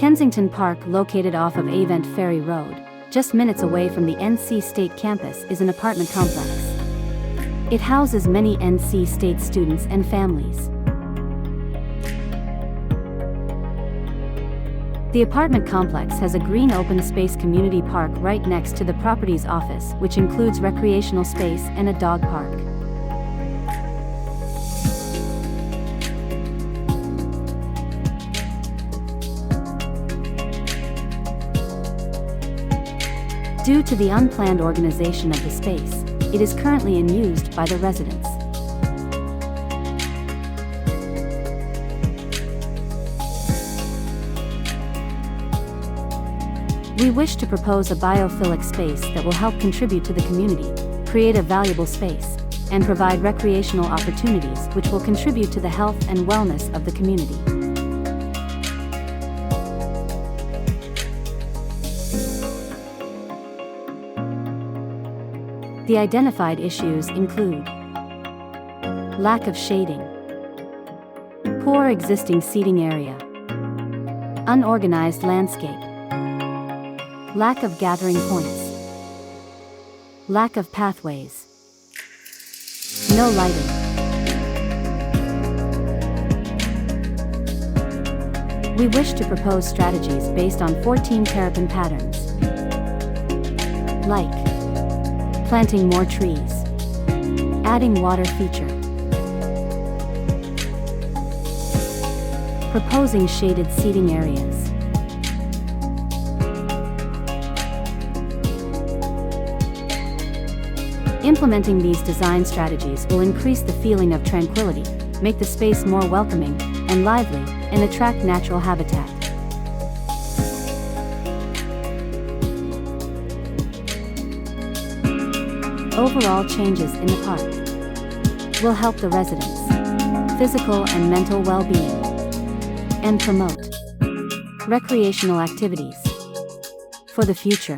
Kensington Park, located off of Revamp Ferry Road, just minutes away from the NC State campus, is an apartment complex. It houses many NC State students and families. The apartment complex has a green open space community park right next to the property's office, which includes recreational space and a dog park. Due to the unplanned organization of the space, it is currently unused by the residents. We wish to propose a biophilic space that will help contribute to the community, create a valuable space, and provide recreational opportunities which will contribute to the health and wellness of the community. The identified issues include lack of shading, poor existing seating area, unorganized landscape, lack of gathering points, lack of pathways, no lighting. We wish to propose strategies based on 14 terrapin patterns, like planting more trees, adding water feature, proposing shaded seating areas, implementing these design strategies will increase the feeling of tranquility, make the space more welcoming and lively, and attract natural habitat. Overall changes in the park will help the residents' physical and mental well-being and promote recreational activities for the future.